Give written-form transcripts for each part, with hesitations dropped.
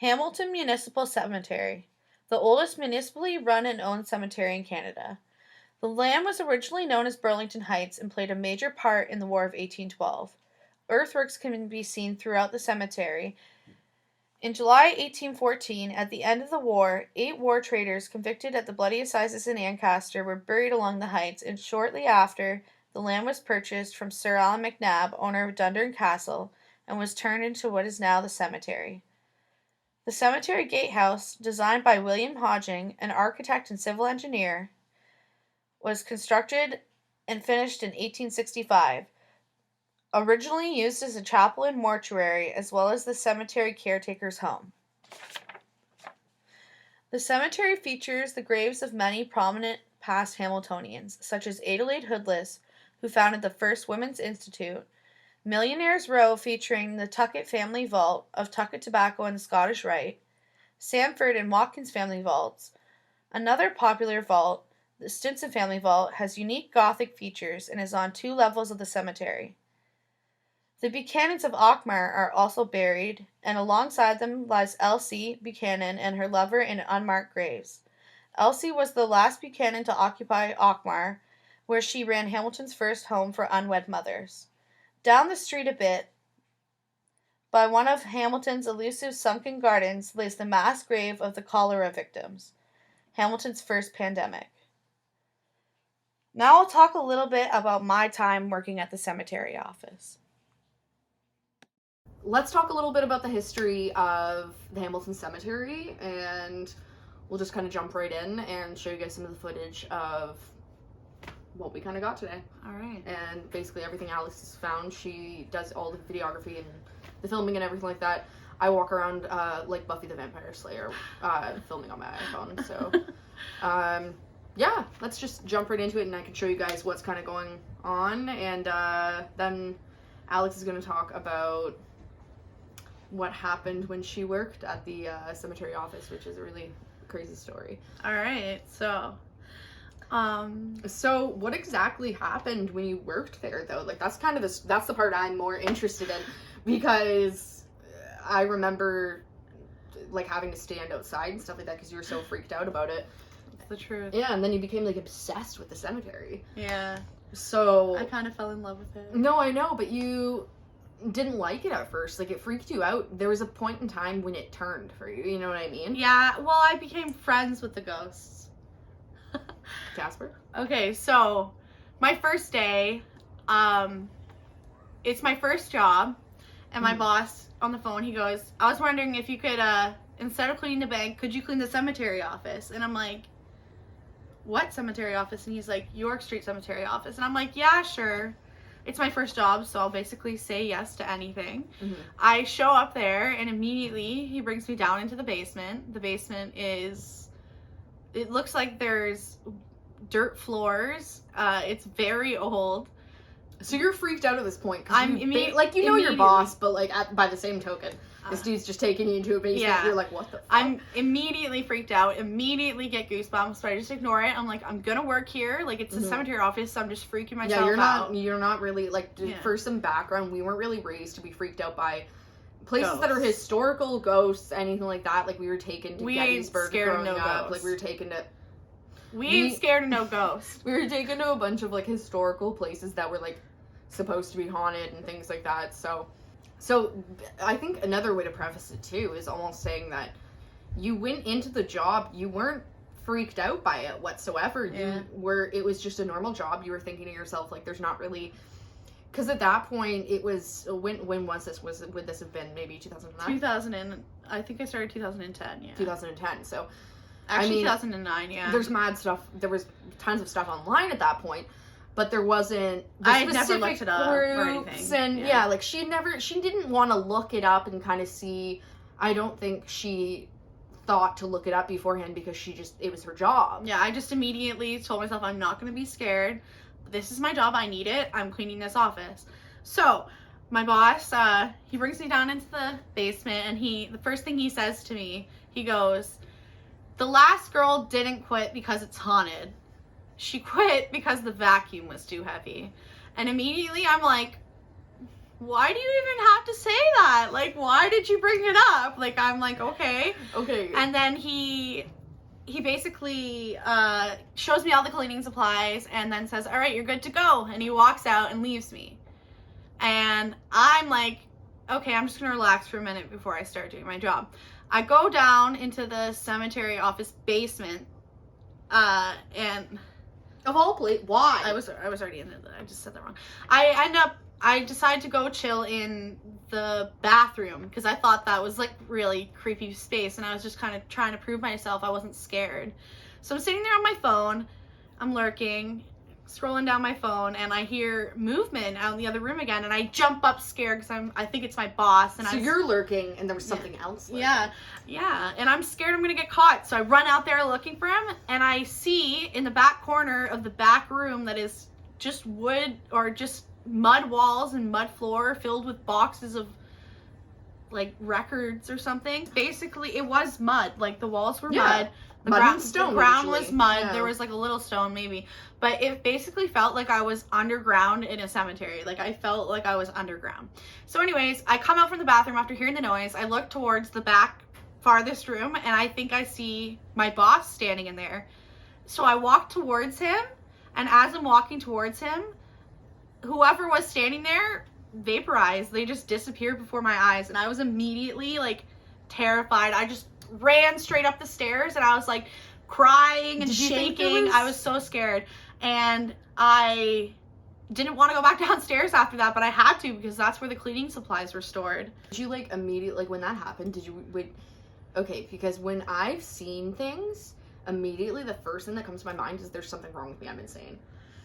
Hamilton Municipal Cemetery, the oldest municipally run and owned cemetery in Canada. The land was originally known as Burlington Heights and played a major part in the War of 1812. Earthworks can be seen throughout the cemetery. In July 1814, at the end of the war, 8 war traitors convicted at the bloody assizes in Ancaster were buried along the heights, and shortly after, the land was purchased from Sir Allan MacNab, owner of Dundurn Castle, and was turned into what is now the cemetery. The cemetery gatehouse, designed by William Hodging, an architect and civil engineer, was constructed and finished in 1865. Originally used as a chapel and mortuary, as well as the cemetery caretaker's home. The cemetery features the graves of many prominent past Hamiltonians, such as Adelaide Hoodless, who founded the first Women's Institute, Millionaires' Row featuring the Tuckett family vault of Tuckett Tobacco and the Scottish Rite, Sanford and Watkins family vaults. Another popular vault, the Stinson family vault, has unique Gothic features and is on 2 levels of the cemetery. The Buchanans of Auchmar are also buried, and alongside them lies Elsie Buchanan and her lover in unmarked graves. Elsie was the last Buchanan to occupy Auchmar, where she ran Hamilton's first home for unwed mothers. Down the street a bit, by one of Hamilton's elusive sunken gardens, lays the mass grave of the cholera victims, Hamilton's first pandemic. Now I'll talk a little bit about my time working at the cemetery office. Let's talk a little bit about the history of the Hamilton Cemetery, and we'll just kind of jump right in and show you guys some of the footage of what we kind of got today. All right. And basically everything Alex has found. She does all the videography and the filming and everything like that. I walk around like Buffy the Vampire Slayer, filming on my iPhone. So, yeah, let's just jump right into it, and I can show you guys what's kind of going on. And then Alex is going to talk about what happened when she worked at the cemetery office, which is a really crazy story. All right, so what exactly happened when you worked there, though? Like, that's kind of that's the part I'm more interested in, because I remember like having to stand outside and stuff like that because you were so freaked out about it. That's the truth. Yeah, and then you became like obsessed with the cemetery. Yeah. So I kind of fell in love with it. No, I know, but you didn't like it at first. Like, it freaked you out. There was a point in time when it turned for you. You know what I mean? Yeah. Well, I became friends with the ghosts. Jasper? Okay, so my first day, it's my first job, and my boss on the phone, he goes, I was wondering if you could, instead of cleaning the bank, could you clean the cemetery office? And I'm like, what cemetery office? And he's like, York Street Cemetery office. And I'm like, yeah, sure. It's my first job, so I'll basically say yes to anything. Mm-hmm. I show up there, and immediately he brings me down into the basement. The basement it looks like there's dirt floors. It's very old. So you're freaked out at this point. I'm your boss, but like by the same token, this dude's just taking you into a basement. Yeah. You're like, what the fuck? I'm immediately freaked out, immediately get goosebumps, but I just ignore it. I'm like, I'm gonna work here. Like, it's a cemetery office, so I'm just freaking myself out. You're not really, like, for some background, we weren't really raised to be freaked out by places that are historical, ghosts, anything like that. Like, we were taken to Gettysburg growing up. Like, we were taken to... We ain't scared of no ghosts. We were taken to a bunch of, like, historical places that were, like, supposed to be haunted and things like that. So I think another way to preface it, too, is almost saying that you went into the job, you weren't freaked out by it whatsoever. Yeah. It was just a normal job. You were thinking to yourself, like, there's not really... Because at that point, it was... When was this? Would this have been maybe 2009? I think I started 2010, yeah. 2010, so... Actually, 2009, yeah. There's mad stuff. There was tons of stuff online at that point, but there wasn't the I had never specific looked it up or anything. And yeah, like she didn't want to look it up and kind of see. I don't think she thought to look it up beforehand because it was her job. Yeah, I just immediately told myself I'm not going to be scared. This is my job. I need it. I'm cleaning this office. So my boss, he brings me down into the basement, and the first thing he says to me, he goes, the last girl didn't quit because it's haunted. She quit because the vacuum was too heavy. And immediately I'm like, why do you even have to say that? like, why did you bring it up? Like, I'm like, okay. Okay. And then he basically shows me all the cleaning supplies and then says, all right, you're good to go. And he walks out and leaves me. And I'm like, okay, I'm just going to relax for a minute before I start doing my job. I go down into the cemetery office basement, and Of all places, why? I was already in it. I just said that wrong. I decided to go chill in the bathroom because I thought that was like really creepy space, and I was just kind of trying to prove myself I wasn't scared. So I'm sitting there on my phone, I'm lurking, scrolling down my phone, and I hear movement out in the other room again, and I jump up scared because I think it's my boss. And so you're lurking, and there was something else lurking. Yeah, and I'm scared I'm gonna get caught. So I run out there looking for him, and I see in the back corner of the back room that is just wood or just mud walls and mud floor filled with boxes of like records or something. Basically, it was mud. Like the walls were mud. The ground was mud. Yeah. There was like a little stone maybe. But it basically felt like I was underground in a cemetery. Like I felt like I was underground. So anyways, I come out from the bathroom after hearing the noise. I look towards the back farthest room and I think I see my boss standing in there. So I walk towards him, and as I'm walking towards him, whoever was standing there vaporized. They just disappeared before my eyes, and I was immediately like terrified. I just ran straight up the stairs, and I was like crying and shaking. I was so scared, and I didn't want to go back downstairs after that, but I had to because that's where the cleaning supplies were stored. Did you like immediately, like when that happened, did you wait? Okay, because when I've seen things, immediately the first thing that comes to my mind is there's something wrong with me. I'm insane.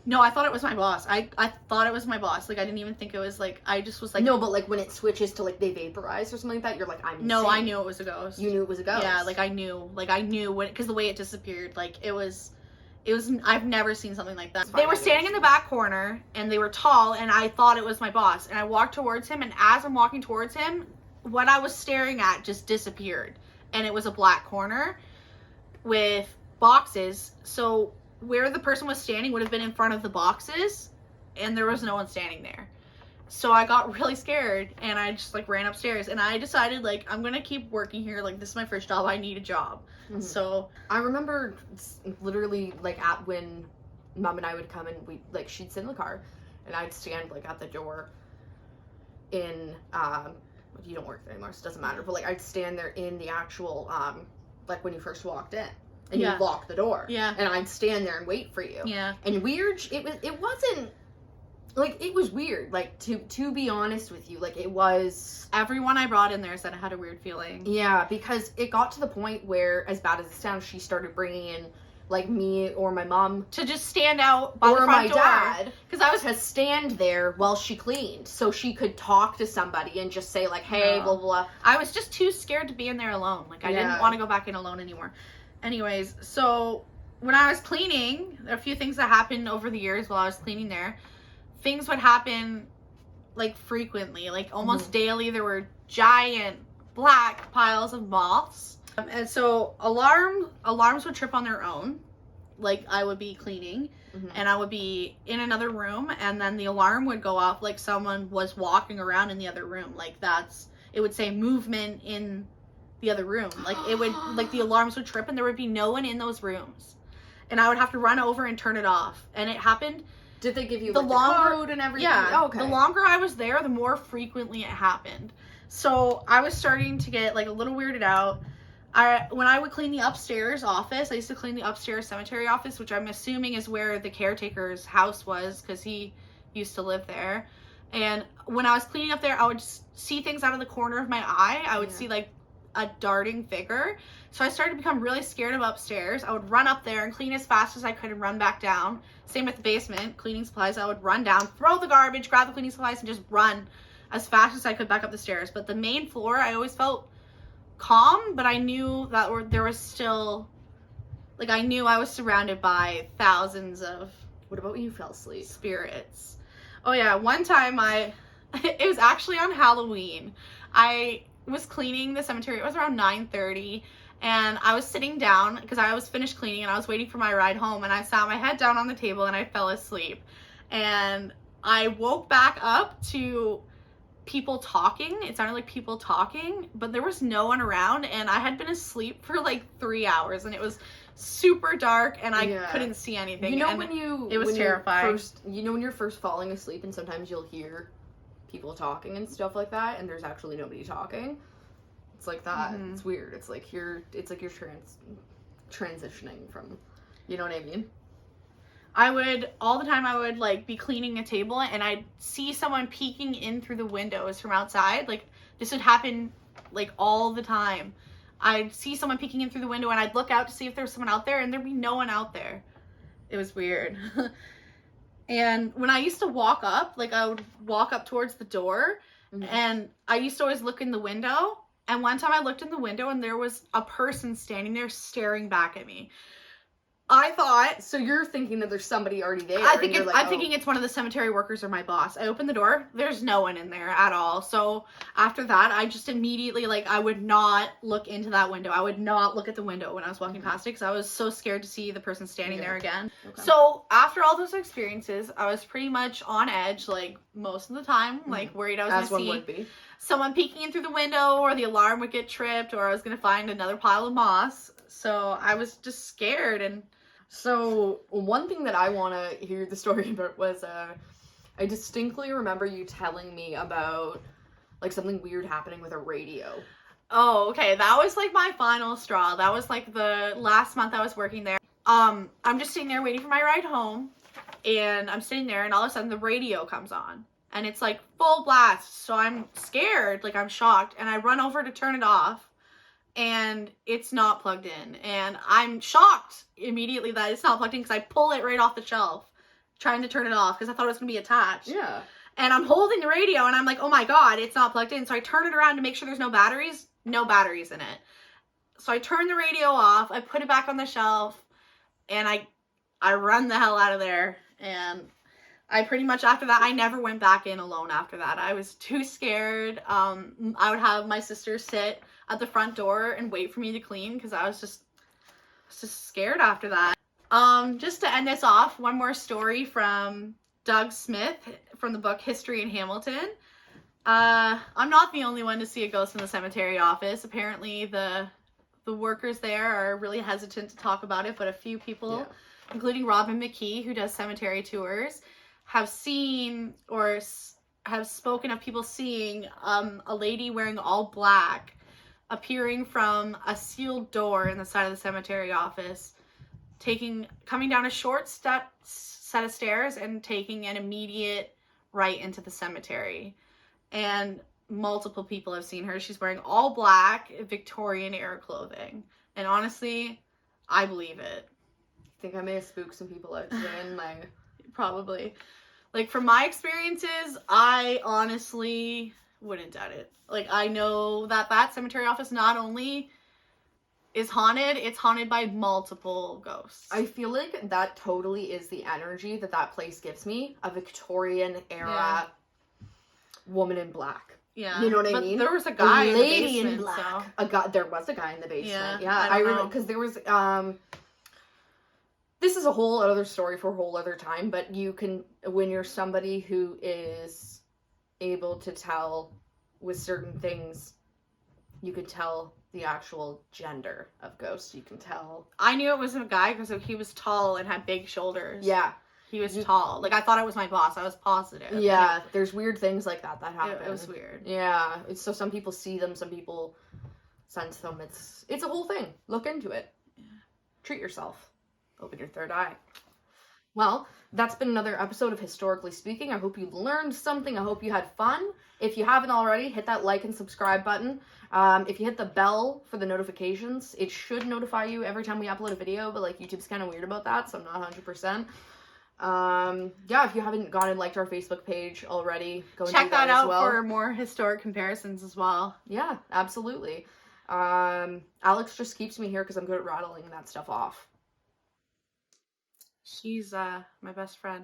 No, I thought it was my boss. I thought it was my boss. Like, I didn't even think it was, like, I just was like... No, but, like, when it switches to, like, they vaporize or something like that, you're like, I'm insane. No, I knew it was a ghost. You knew it was a ghost? Yeah, like, I knew when... Because the way it disappeared, like, it was... I've never seen something like that. They were standing in the back corner, and they were tall, and I thought it was my boss. And I walked towards him, and as I'm walking towards him, what I was staring at just disappeared. And it was a black corner with boxes. So... where the person was standing would have been in front of the boxes, and there was no one standing there. So I got really scared, and I just like ran upstairs, and I decided like I'm gonna keep working here. Like this is my first job. I need a job. Mm-hmm. So I remember literally like at when Mom and I would come, and we like she'd sit in the car, and I'd stand like at the door in you don't work there anymore, so it doesn't matter. But like I'd stand there in the actual like when you first walked in. And you lock the door. Yeah. And I'd stand there and wait for you. Yeah. And weird, it wasn't, like, it was weird. Like, to be honest with you, like, it was... Everyone I brought in there said I had a weird feeling. Yeah, because it got to the point where, as bad as it sounds, she started bringing in, like, me or my mom... to just stand out by the front door. Or my dad. Because I was to stand there while she cleaned. So she could talk to somebody and just say, like, hey, blah, blah, blah. I was just too scared to be in there alone. Like, I didn't want to go back in alone anymore. Anyways, so when I was cleaning, there are a few things that happened over the years while I was cleaning there. Things would happen, like, frequently. Like, almost daily, there were giant black piles of moths. And so alarms would trip on their own. Like, I would be cleaning, and I would be in another room, and then the alarm would go off like someone was walking around in the other room. Like, it would say movement in the other room. Like it would, like the alarms would trip and there would be no one in those rooms, and I would have to run over and turn it off. And it happened. Did they give you the code and everything? Yeah. Oh, okay. The longer I was there, the more frequently it happened. So I was starting to get like a little weirded out. When I would clean the upstairs office, I used to clean the upstairs cemetery office, which I'm assuming is where the caretaker's house was because he used to live there. And when I was cleaning up there, I would just see things out of the corner of my eye. I would see like a darting figure. So I started to become really scared of upstairs. I would run up there and clean as fast as I could and run back down. Same with the basement, cleaning supplies. I would run down, throw the garbage, grab the cleaning supplies, and just run as fast as I could back up the stairs. But the main floor, I always felt calm, but I knew that there was still, like, I knew I was surrounded by thousands of... What about when you fell asleep? Spirits. Oh yeah, one time it was actually on Halloween. I was cleaning the cemetery. It was around 9:30, and I was sitting down because I was finished cleaning and I was waiting for my ride home, and I sat my head down on the table and I fell asleep, and I woke back up to people talking. It sounded like people talking, but there was no one around, and I had been asleep for like 3 hours, and it was super dark, and I couldn't see anything. You know, and it was when terrifying. when you're first falling asleep, and sometimes you'll hear people talking and stuff like that, and there's actually nobody talking. It's like that. Mm-hmm. It's weird. It's like you're transitioning from, you know what I mean? All the time I would like be cleaning a table, and I'd see someone peeking in through the windows from outside. Like, this would happen like all the time. I'd see someone peeking in through the window, and I'd look out to see if there was someone out there, and there'd be no one out there. It was weird. And when I used to walk up, like I would walk up towards the door, mm-hmm. and I used to always look in the window. And one time I looked in the window, and there was a person standing there staring back at me. I thought... So you're thinking that there's somebody already there. I'm thinking it's one of the cemetery workers or my boss. I opened the door. There's no one in there at all. So after that, I just immediately, like, I would not look into that window. I would not look at the window when I was walking mm-hmm. past it, because I was so scared to see the person standing there again. Okay. So after all those experiences, I was pretty much on edge, like, most of the time, mm-hmm. like, worried I was going to see someone peeking in through the window, or the alarm would get tripped, or I was going to find another pile of moss. So I was just scared. And so one thing that I want to hear the story about was, I distinctly remember you telling me about, like, something weird happening with a radio. Oh, okay. That was, like, my final straw. That was, like, the last month I was working there. I'm just sitting there waiting for my ride home, and I'm sitting there, and all of a sudden the radio comes on, and it's, like, full blast. So I'm scared, like, I'm shocked, and I run over to turn it off, and it's not plugged in, and I'm shocked immediately that it's not plugged in, because I pull it right off the shelf trying to turn it off, because I thought it was going to be attached. Yeah. And I'm holding the radio, and I'm like, oh my god, it's not plugged in. So I turn it around to make sure there's no batteries in it. So I turn the radio off, I put it back on the shelf, and I run the hell out of there. And I pretty much, after that, I never went back in alone after that. I was too scared. I would have my sister sit at the front door and wait for me to clean, because I was just scared after that. Just to end this off, one more story from Doug Smith from the book History in Hamilton. I'm not the only one to see a ghost in the cemetery office. Apparently the workers there are really hesitant to talk about it, but a few people, including Robin McKee, who does cemetery tours, have seen or have spoken of people seeing a lady wearing all black appearing from a sealed door in the side of the cemetery office, coming down a short set of stairs and taking an immediate right into the cemetery. And multiple people have seen her. She's wearing all black Victorian era clothing. And honestly, I believe it. I think I may have spooked some people out today in my... Probably. Like, from my experiences, I honestly wouldn't doubt it. Like, I know that cemetery office not only is haunted, it's haunted by multiple ghosts. I feel like that totally is the energy that place gives me. A Victorian era woman in black. Yeah. You know what I mean? There was a guy in the basement, in black. So. There was a guy in the basement. Yeah. I remember, because there was, this is a whole other story for a whole other time, but when you're somebody who is able to tell with certain things, you could tell the actual gender of ghosts. You can tell. I knew it was a guy because he was tall and had big shoulders. Yeah. He was tall. Like, I thought it was my boss. I was positive. Yeah, there's weird things like that happen. It was weird. Yeah. So some people see them, some people sense them. It's a whole thing. Look into it. Yeah. Treat yourself. Open your third eye. Well, that's been another episode of Historically Speaking. I hope you learned something. I hope you had fun. If you haven't already, hit that like and subscribe button. If you hit the bell for the notifications, it should notify you every time we upload a video, but like YouTube's kind of weird about that, so I'm not 100%. Yeah, if you haven't gone and liked our Facebook page already, go and check do that out as well. For more historic comparisons as well. Yeah, absolutely. Alex just keeps me here because I'm good at rattling that stuff off. She's my best friend.